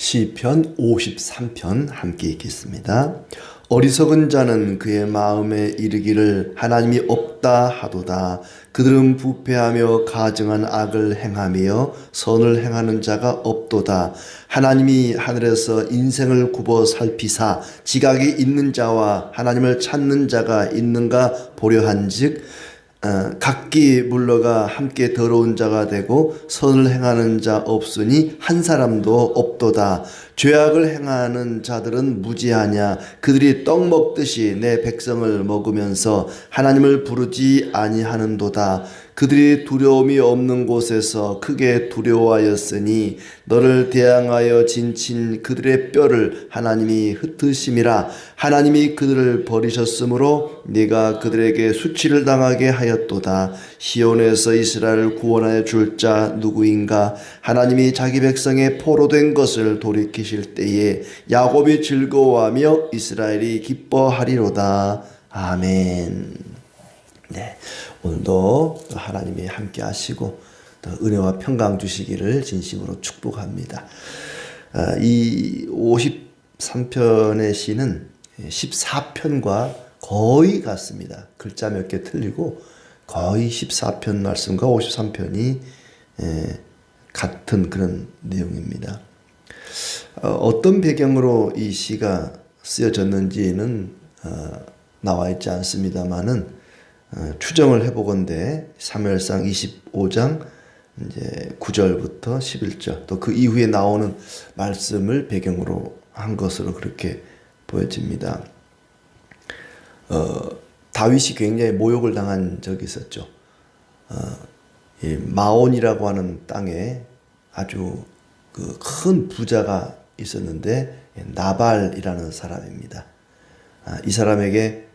시편 53편 함께 읽겠습니다. 어리석은 자는 그의 마음에 이르기를 하나님이 없다 하도다. 그들은 부패하며 가증한 악을 행하며 선을 행하는 자가 없도다. 하나님이 하늘에서 인생을 굽어 살피사 지각이 있는 자와 하나님을 찾는 자가 있는가 보려 한즉 각기 물러가 함께 더러운 자가 되고 선을 행하는 자 없으니 한 사람도 없도다. 죄악을 행하는 자들은 무지하냐. 그들이 떡 먹듯이 내 백성을 먹으면서 하나님을 부르지 아니하는도다. 그들이 두려움이 없는 곳에서 크게 두려워하였으니 너를 대항하여 진친 그들의 뼈를 하나님이 흩으심이라. 하나님이 그들을 버리셨으므로 네가 그들에게 수치를 당하게 하였도다. 시온에서 이스라엘을 구원하여 줄 자 누구인가. 하나님이 자기 백성의 포로된 것을 돌이키실 때에 야곱이 즐거워하며 이스라엘이 기뻐하리로다. 아멘. 네, 오늘도 하나님이 함께 하시고 또 은혜와 평강 주시기를 진심으로 축복합니다. 이 53편의 시는 14편과 거의 같습니다. 글자 몇 개 틀리고 거의 14편 말씀과 53편이 같은 그런 내용입니다. 어떤 배경으로 이 시가 쓰여졌는지는 나와 있지 않습니다만은 추정을 해보건대 사무엘상 25장 이제 9절부터 11절 또 그 이후에 나오는 말씀을 배경으로 한 것으로 그렇게 보여집니다. 다윗이 굉장히 모욕을 당한 적이 있었죠. 이 마온이라고 하는 땅에 아주 그 큰 부자가 있었는데 나발이라는 사람입니다. 이 사람에게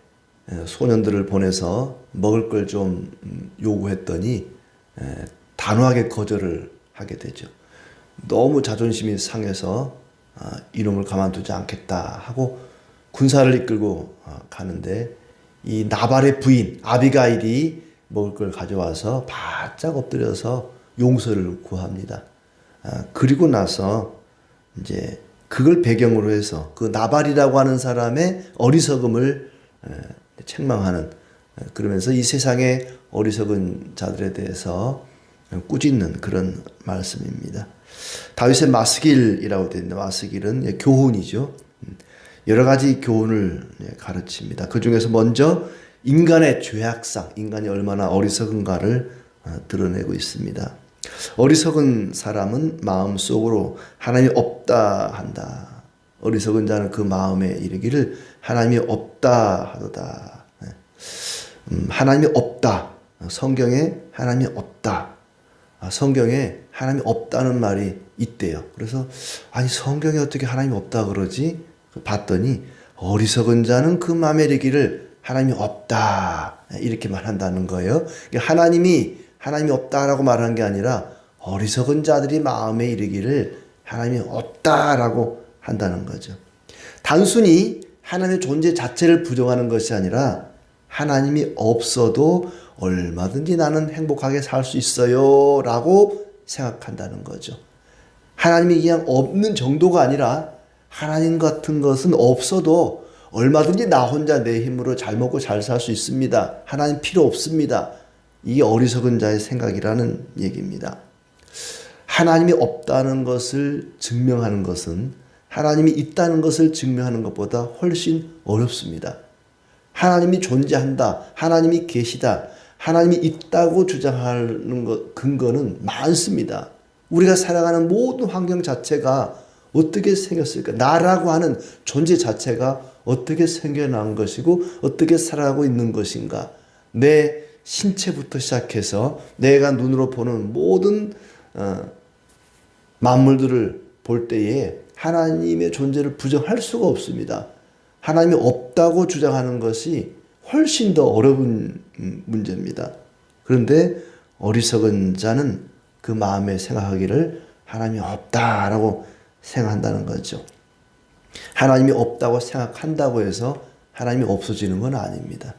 소년들을 보내서 먹을 걸 좀 요구했더니 단호하게 거절을 하게 되죠. 너무 자존심이 상해서 이놈을 가만두지 않겠다 하고 군사를 이끌고 가는데 이 나발의 부인 아비가일이 먹을 걸 가져와서 바짝 엎드려서 용서를 구합니다. 그리고 나서 이제 그걸 배경으로 해서 그 나발이라고 하는 사람의 어리석음을 책망하는, 그러면서 이 세상의 어리석은 자들에 대해서 꾸짖는 그런 말씀입니다. 다윗의 마스길이라고 되어 있는데 마스길은 교훈이죠. 여러 가지 교훈을 가르칩니다. 그 중에서 먼저 인간의 죄악상, 인간이 얼마나 어리석은가를 드러내고 있습니다. 어리석은 사람은 마음속으로 하나님이 없다 한다. 어리석은 자는 그 마음에 이르기를 하나님이 없다 하도다. 하나님이 없다. 성경에 하나님이 없다. 성경에 하나님이 없다는 말이 있대요. 그래서 아니 성경에 어떻게 하나님이 없다 그러지? 봤더니 어리석은 자는 그 마음에 이르기를 하나님이 없다 이렇게 말한다는 거예요. 하나님이 없다라고 말한 게 아니라 어리석은 자들이 마음에 이르기를 하나님이 없다라고 한다는 거죠. 단순히 하나님의 존재 자체를 부정하는 것이 아니라 하나님이 없어도 얼마든지 나는 행복하게 살 수 있어요 라고 생각한다는 거죠. 하나님이 그냥 없는 정도가 아니라 하나님 같은 것은 없어도 얼마든지 나 혼자 내 힘으로 잘 먹고 잘 살 수 있습니다. 하나님 필요 없습니다. 이게 어리석은 자의 생각이라는 얘기입니다. 하나님이 없다는 것을 증명하는 것은 하나님이 있다는 것을 증명하는 것보다 훨씬 어렵습니다. 하나님이 존재한다, 하나님이 계시다, 하나님이 있다고 주장하는 근거는 많습니다. 우리가 살아가는 모든 환경 자체가 어떻게 생겼을까? 나라고 하는 존재 자체가 어떻게 생겨난 것이고 어떻게 살아가고 있는 것인가? 내 신체부터 시작해서 내가 눈으로 보는 모든 만물들을 볼 때에 하나님의 존재를 부정할 수가 없습니다. 하나님이 없다고 주장하는 것이 훨씬 더 어려운 문제입니다. 그런데 어리석은 자는 그 마음에 생각하기를 하나님이 없다라고 생각한다는 거죠. 하나님이 없다고 생각한다고 해서 하나님이 없어지는 건 아닙니다.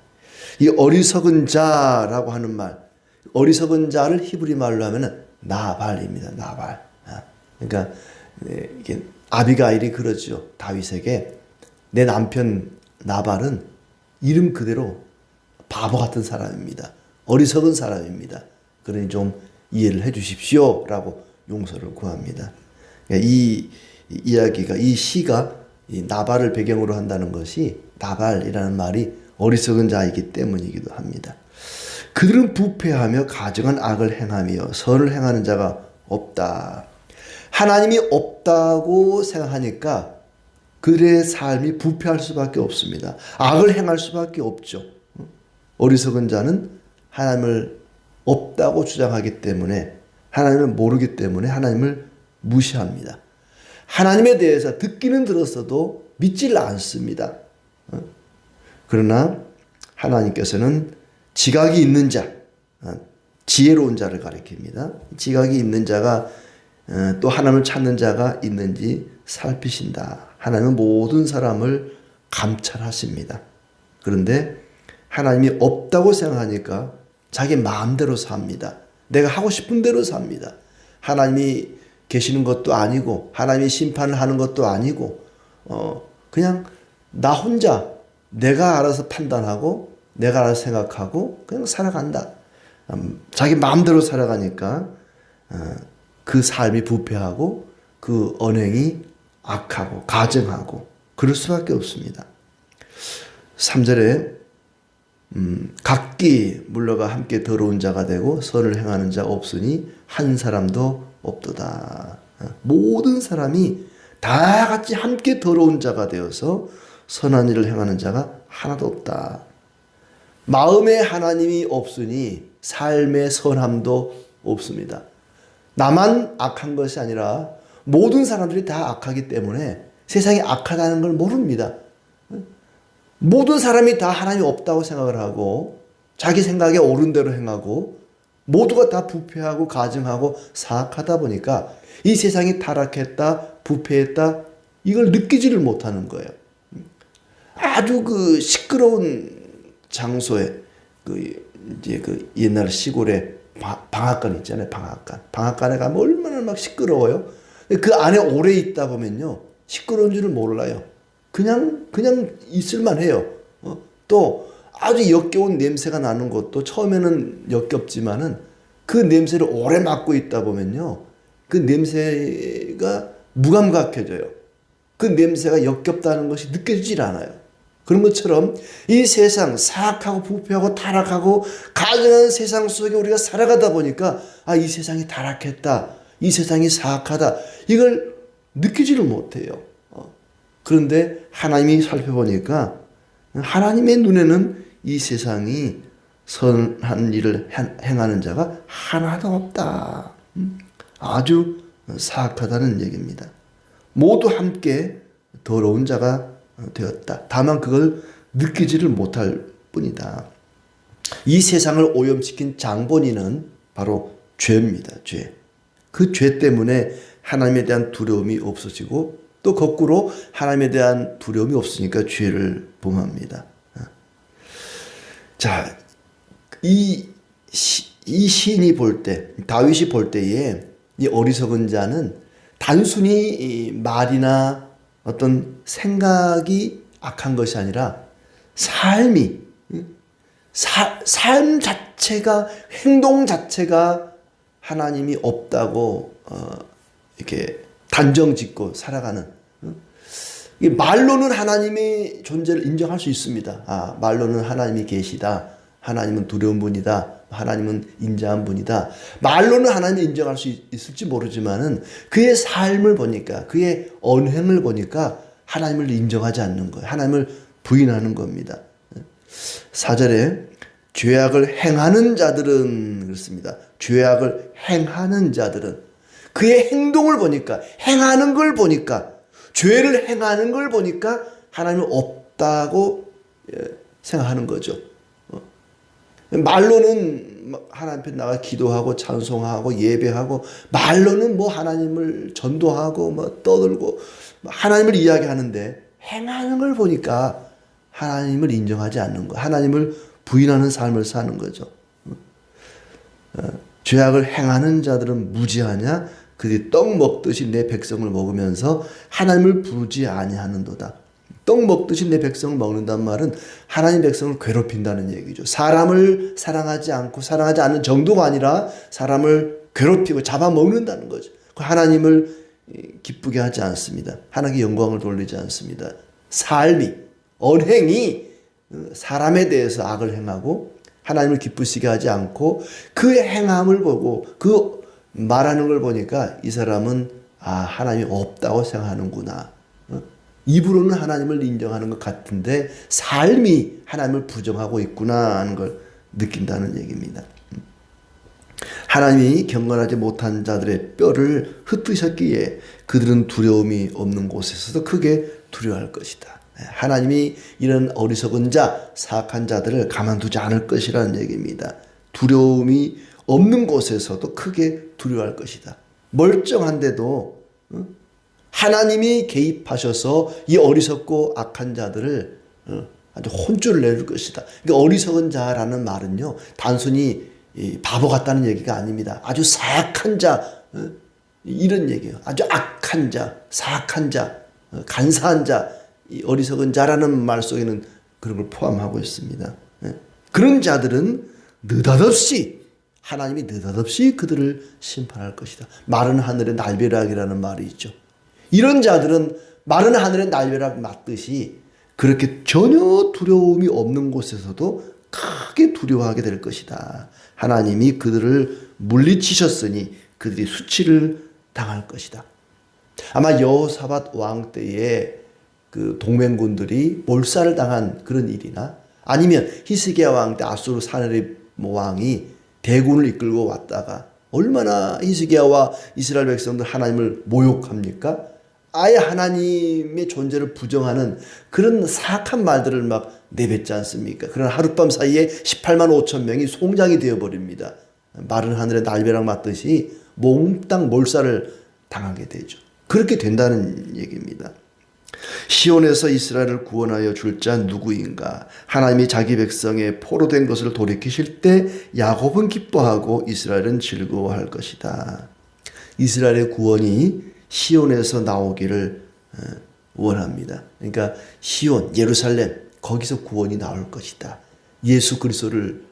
이 어리석은 자라고 하는 말, 어리석은 자를 히브리 말로 하면 나발입니다. 나발. 그러니까 이게 아비가일이 그러죠. 다윗에게 내 남편 나발은 이름 그대로 바보 같은 사람입니다. 어리석은 사람입니다. 그러니 좀 이해를 해 주십시오 라고 용서를 구합니다. 이 이야기가, 이 시가 이 나발을 배경으로 한다는 것이, 나발이라는 말이 어리석은 자이기 때문이기도 합니다. 그들은 부패하며 가증한 악을 행하며 선을 행하는 자가 없다. 하나님이 없다고 생각하니까 그들의 삶이 부패할 수밖에 없습니다. 악을 행할 수밖에 없죠. 어리석은 자는 하나님을 없다고 주장하기 때문에, 하나님을 모르기 때문에 하나님을 무시합니다. 하나님에 대해서 듣기는 들었어도 믿질 않습니다. 그러나 하나님께서는 지각이 있는 자, 지혜로운 자를 가리킵니다. 지각이 있는 자가 또 하나님을 찾는 자가 있는지 살피신다. 하나님은 모든 사람을 감찰하십니다. 그런데 하나님이 없다고 생각하니까 자기 마음대로 삽니다. 내가 하고 싶은 대로 삽니다. 하나님이 계시는 것도 아니고 하나님이 심판을 하는 것도 아니고 그냥 나 혼자 내가 알아서 판단하고 내가 알아서 생각하고 그냥 살아간다. 자기 마음대로 살아가니까 그 삶이 부패하고 그 언행이 악하고 가증하고 그럴 수밖에 없습니다. 3절에 각기 물러가 함께 더러운 자가 되고 선을 행하는 자 없으니 한 사람도 없도다. 모든 사람이 다 같이 함께 더러운 자가 되어서 선한 일을 행하는 자가 하나도 없다. 마음에 하나님이 없으니 삶의 선함도 없습니다. 나만 악한 것이 아니라 모든 사람들이 다 악하기 때문에 세상이 악하다는 걸 모릅니다. 모든 사람이 다 하나님이 없다고 생각을 하고 자기 생각에 옳은 대로 행하고 모두가 다 부패하고 가증하고 사악하다 보니까 이 세상이 타락했다, 부패했다, 이걸 느끼지를 못하는 거예요. 아주 그 시끄러운 장소에 이제 그 옛날 시골에 방앗간 있잖아요. 방앗간에 가면 얼마나 막 시끄러워요. 그 안에 오래 있다 보면요, 시끄러운 줄을 몰라요. 그냥 있을만 해요. 또 아주 역겨운 냄새가 나는 것도 처음에는 역겹지만은 그 냄새를 오래 맡고 있다 보면요, 그 냄새가 무감각해져요. 그 냄새가 역겹다는 것이 느껴지질 않아요. 그런 것처럼 이 세상 사악하고 부패하고 타락하고 가증한 세상 속에 우리가 살아가다 보니까 이 세상이 타락했다, 이 세상이 사악하다, 이걸 느끼지를 못해요. 그런데 하나님이 살펴보니까 하나님의 눈에는 이 세상이 선한 일을 행하는 자가 하나도 없다. 아주 사악하다는 얘기입니다. 모두 함께 더러운 자가 되었다. 다만 그걸 느끼지를 못할 뿐이다. 이 세상을 오염시킨 장본인은 바로 죄입니다. 죄. 그 죄 때문에 하나님에 대한 두려움이 없어지고 또 거꾸로 하나님에 대한 두려움이 없으니까 죄를 범합니다. 자, 이 시인이 볼 때, 다윗이 볼 때에 이 어리석은 자는 단순히 이 말이나 어떤 생각이 악한 것이 아니라 삶 자체가, 행동 자체가 하나님이 없다고 이렇게 단정 짓고 살아가는, 말로는 하나님의 존재를 인정할 수 있습니다. 말로는 하나님이 계시다, 하나님은 두려운 분이다, 하나님은 인자한 분이다, 말로는 하나님을 인정할 수 있을지 모르지만은 그의 삶을 보니까, 그의 언행을 보니까 하나님을 인정하지 않는 거예요. 하나님을 부인하는 겁니다. 4절에 죄악을 행하는 자들은 그렇습니다. 죄악을 행하는 자들은 그의 행동을 보니까, 행하는 걸 보니까, 죄를 행하는 걸 보니까 하나님은 없다고 생각하는 거죠. 말로는 하나님 앞에 나가 기도하고 찬송하고 예배하고, 말로는 뭐 하나님을 전도하고 뭐 떠들고 하나님을 이야기하는데 행하는 걸 보니까 하나님을 인정하지 않는 거, 하나님을 부인하는 삶을 사는 거죠. 죄악을 행하는 자들은 무지하냐? 그들이 떡 먹듯이 내 백성을 먹으면서 하나님을 부르지 아니하는도다. 떡 먹듯이 내 백성을 먹는다는 말은 하나님 백성을 괴롭힌다는 얘기죠. 사람을 사랑하지 않고 사랑하지 않는 정도가 아니라 사람을 괴롭히고 잡아먹는다는 거죠. 하나님을 기쁘게 하지 않습니다. 하나님께 영광을 돌리지 않습니다. 삶이, 언행이 사람에 대해서 악을 행하고 하나님을 기쁘시게 하지 않고 그 행함을 보고 그 말하는 걸 보니까 이 사람은 하나님이 없다고 생각하는구나. 입으로는 하나님을 인정하는 것 같은데 삶이 하나님을 부정하고 있구나 하는 걸 느낀다는 얘기입니다. 하나님이 경건하지 못한 자들의 뼈를 흩으셨기에 그들은 두려움이 없는 곳에서도 크게 두려워할 것이다. 하나님이 이런 어리석은 자, 사악한 자들을 가만두지 않을 것이라는 얘기입니다. 두려움이 없는 곳에서도 크게 두려워할 것이다. 멀쩡한데도 하나님이 개입하셔서 이 어리석고 악한 자들을 아주 혼쭐을 내줄 것이다. 그러니까 어리석은 자라는 말은요, 단순히 바보 같다는 얘기가 아닙니다. 아주 사악한 자, 이런 얘기예요. 아주 악한 자, 사악한 자, 간사한 자, 이 어리석은 자라는 말 속에는 그런 걸 포함하고 있습니다. 그런 자들은 하나님이 느닷없이 그들을 심판할 것이다. 마른 하늘의 날벼락이라는 말이 있죠. 이런 자들은 마른 하늘의 날벼락 맞듯이 그렇게 전혀 두려움이 없는 곳에서도 크게 두려워하게 될 것이다. 하나님이 그들을 물리치셨으니 그들이 수치를 당할 것이다. 아마 여호사밧 왕 때에 그 동맹군들이 몰살을 당한 그런 일이나 아니면 히스기야 왕 때 아수르 사네립 왕이 대군을 이끌고 왔다가 얼마나 히스기야와 이스라엘 백성들 하나님을 모욕합니까? 아예 하나님의 존재를 부정하는 그런 사악한 말들을 막 내뱉지 않습니까? 그러나 하룻밤 사이에 18만 5천 명이 송장이 되어버립니다. 마른 하늘에 날벼락 맞듯이 몽땅 몰살을 당하게 되죠. 그렇게 된다는 얘기입니다. 시온에서 이스라엘을 구원하여 줄 자 누구인가? 하나님이 자기 백성의 포로된 것을 돌이키실 때 야곱은 기뻐하고 이스라엘은 즐거워할 것이다. 이스라엘의 구원이 시온에서 나오기를 원합니다. 그러니까 시온, 예루살렘, 거기서 구원이 나올 것이다. 예수 그리스도를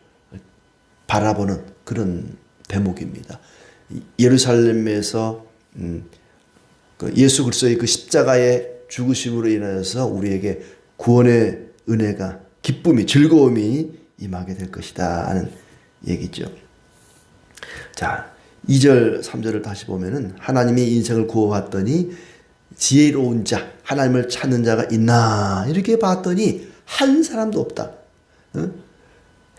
바라보는 그런 대목입니다. 예루살렘에서 예수 그리스도의 그 십자가의 죽으심으로 인하여서 우리에게 구원의 은혜가, 기쁨이, 즐거움이 임하게 될 것이다 하는 얘기죠. 자, 2절, 3절을 다시 보면은 하나님이 인생을 구워왔더니 지혜로운 자, 하나님을 찾는 자가 있나 이렇게 봤더니 한 사람도 없다.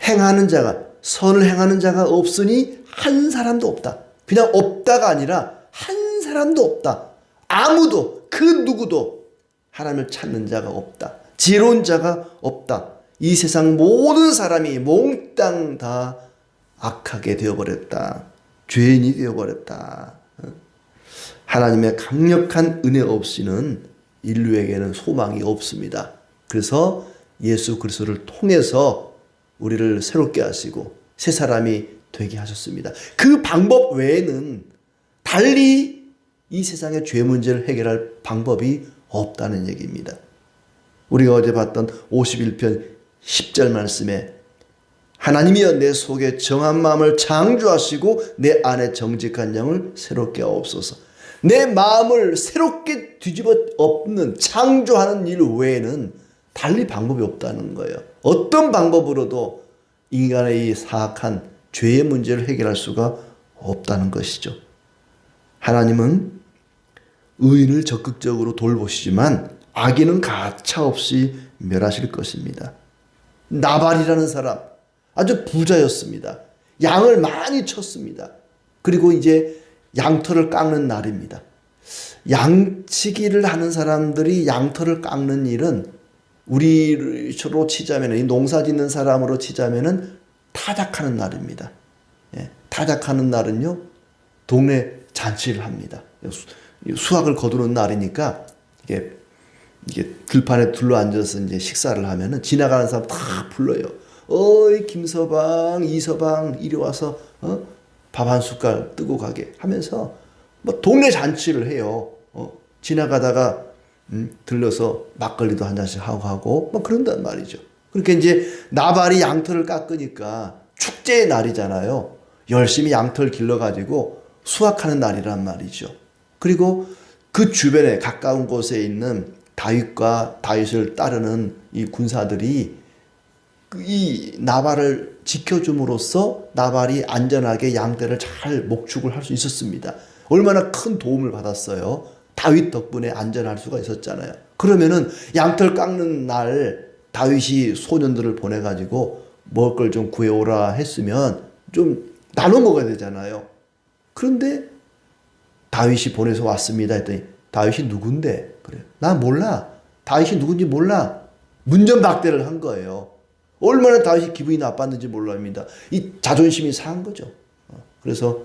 행하는 자가, 선을 행하는 자가 없으니 한 사람도 없다. 그냥 없다가 아니라 한 사람도 없다. 아무도, 그 누구도 하나님을 찾는 자가 없다. 지혜로운 자가 없다. 이 세상 모든 사람이 몽땅 다 악하게 되어버렸다. 죄인이 되어버렸다. 하나님의 강력한 은혜 없이는 인류에게는 소망이 없습니다. 그래서 예수 그리스도를 통해서 우리를 새롭게 하시고 새 사람이 되게 하셨습니다. 그 방법 외에는 달리 이 세상의 죄 문제를 해결할 방법이 없다는 얘기입니다. 우리가 어제 봤던 51편 10절 말씀에 하나님이여 내 속에 정한 마음을 창조하시고 내 안에 정직한 영을 새롭게 하옵소서. 내 마음을 새롭게 뒤집어 엎는 창조하는 일 외에는 달리 방법이 없다는 거예요. 어떤 방법으로도 인간의 이 사악한 죄의 문제를 해결할 수가 없다는 것이죠. 하나님은 의인을 적극적으로 돌보시지만 악인은 가차없이 멸하실 것입니다. 나발이라는 사람 아주 부자였습니다. 양을 많이 쳤습니다. 그리고 이제 양털을 깎는 날입니다. 양치기를 하는 사람들이 양털을 깎는 일은 우리로 치자면, 이 농사 짓는 사람으로 치자면은 타작하는 날입니다. 예, 타작하는 날은요, 동네 잔치를 합니다. 수확을 거두는 날이니까 이게 들판에 둘러앉아서 이제 식사를 하면은 지나가는 사람 다 불러요. 어이 김서방, 이서방 이리 와서 밥 한 숟갈 뜨고 가게 하면서 뭐 동네 잔치를 해요. 지나가다가 들러서 막걸리도 한 잔씩 하고 뭐 그런단 말이죠. 그렇게 이제 나발이 양털을 깎으니까 축제의 날이잖아요. 열심히 양털 길러가지고 수확하는 날이란 말이죠. 그리고 그 주변에 가까운 곳에 있는 다윗과 다윗을 따르는 이 군사들이 이 나발을 지켜줌으로써 나발이 안전하게 양떼를 잘 목축을 할 수 있었습니다. 얼마나 큰 도움을 받았어요. 다윗 덕분에 안전할 수가 있었잖아요. 그러면은 양털 깎는 날 다윗이 소년들을 보내가지고 먹을 걸 좀 구해오라 했으면 좀 나눠 먹어야 되잖아요. 그런데 다윗이 보내서 왔습니다 했더니 다윗이 누군데? 그래요. 나 몰라. 다윗이 누군지 몰라. 문전박대를 한 거예요. 얼마나 다윗이 기분이 나빴는지 몰랍니다. 이 자존심이 상한 거죠. 그래서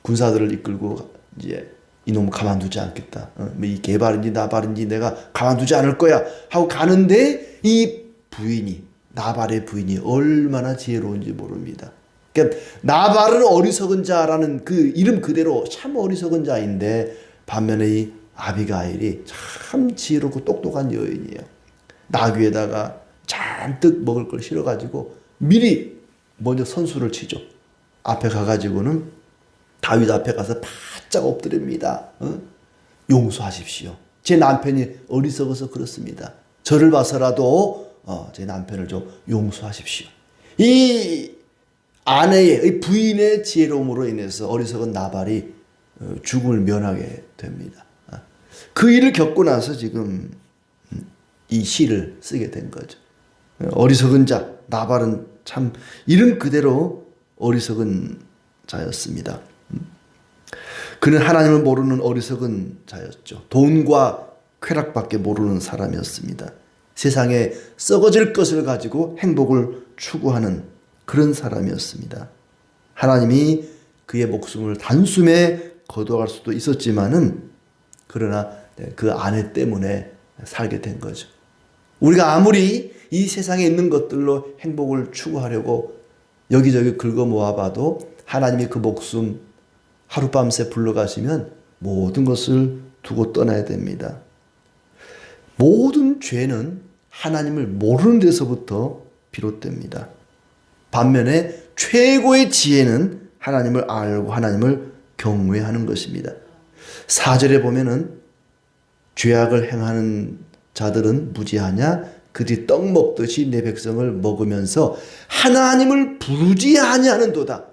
군사들을 이끌고 이제 이놈 가만두지 않겠다. 이 개발인지 나발인지 내가 가만두지 않을 거야 하고 가는데 이 부인이 나발의 부인이 얼마나 지혜로운지 모릅니다. 그러니까 나발은 어리석은 자라는 그 이름 그대로 참 어리석은 자인데 반면에 이 아비가일이 참 지혜롭고 똑똑한 여인이에요. 나귀에다가 잔뜩 먹을 걸 실어가지고 미리 먼저 선수를 치죠. 앞에 가가지고는 다윗 앞에 가서 바짝 엎드립니다. 용서하십시오. 제 남편이 어리석어서 그렇습니다. 저를 봐서라도 제 남편을 좀 용서하십시오. 이 아내의 이 부인의 지혜로움으로 인해서 어리석은 나발이 죽음을 면하게 됩니다. 그 일을 겪고 나서 지금 이 시를 쓰게 된 거죠. 어리석은 자 나발은 참 이름 그대로 어리석은 자였습니다. 그는 하나님을 모르는 어리석은 자였죠. 돈과 쾌락밖에 모르는 사람이었습니다. 세상에 썩어질 것을 가지고 행복을 추구하는 그런 사람이었습니다. 하나님이 그의 목숨을 단숨에 거둬갈 수도 있었지만은 그러나 그 아내 때문에 살게 된 거죠. 우리가 아무리 이 세상에 있는 것들로 행복을 추구하려고 여기저기 긁어 모아봐도 하나님이 그 목숨 하룻밤새 불러가시면 모든 것을 두고 떠나야 됩니다. 모든 죄는 하나님을 모르는 데서부터 비롯됩니다. 반면에 최고의 지혜는 하나님을 알고 하나님을 경외하는 것입니다. 4절에 보면은 죄악을 행하는 자들은 무지하냐? 그들이 떡 먹듯이 내 백성을 먹으면서 하나님을 부르지 아니하는도다.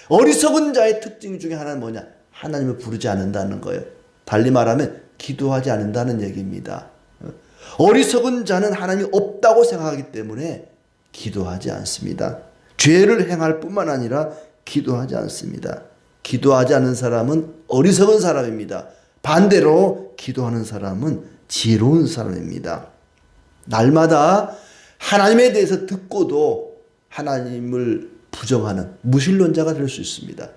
어리석은 자의 특징 중에 하나는 뭐냐? 하나님을 부르지 않는다는 거예요. 달리 말하면 기도하지 않는다는 얘기입니다. 어리석은 자는 하나님이 없다고 생각하기 때문에 기도하지 않습니다. 죄를 행할 뿐만 아니라 기도하지 않습니다. 기도하지 않는 사람은 어리석은 사람입니다. 반대로 기도하는 사람은 지혜로운 사람입니다. 날마다 하나님에 대해서 듣고도 하나님을 부정하는 무신론자가 될 수 있습니다.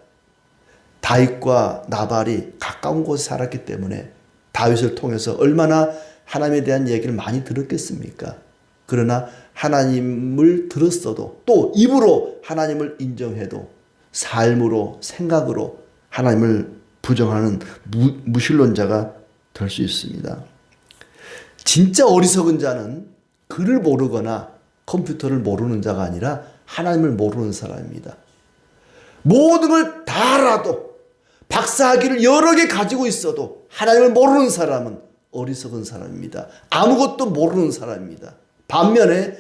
다윗과 나발이 가까운 곳에 살았기 때문에 다윗을 통해서 얼마나 하나님에 대한 얘기를 많이 들었겠습니까? 그러나 하나님을 들었어도 또 입으로 하나님을 인정해도 삶으로 생각으로 하나님을 부정하는 무신론자가 될 수 있습니다. 진짜 어리석은 자는 글을 모르거나 컴퓨터를 모르는 자가 아니라 하나님을 모르는 사람입니다. 모든 걸 다 알아도 박사학위를 여러 개 가지고 있어도 하나님을 모르는 사람은 어리석은 사람입니다. 아무것도 모르는 사람입니다. 반면에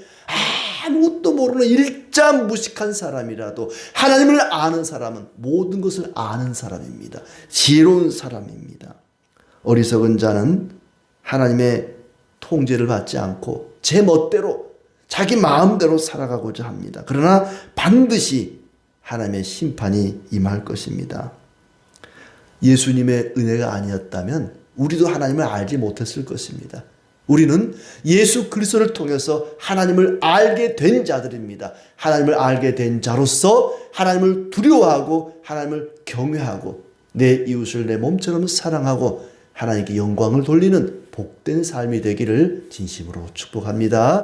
아무것도 모르는 일자무식한 사람이라도 하나님을 아는 사람은 모든 것을 아는 사람입니다. 지혜로운 사람입니다. 어리석은 자는 하나님의 통제를 받지 않고 제 멋대로 자기 마음대로 살아가고자 합니다. 그러나 반드시 하나님의 심판이 임할 것입니다. 예수님의 은혜가 아니었다면 우리도 하나님을 알지 못했을 것입니다. 우리는 예수 그리스도를 통해서 하나님을 알게 된 자들입니다. 하나님을 알게 된 자로서 하나님을 두려워하고 하나님을 경외하고 내 이웃을 내 몸처럼 사랑하고 하나님께 영광을 돌리는 복된 삶이 되기를 진심으로 축복합니다.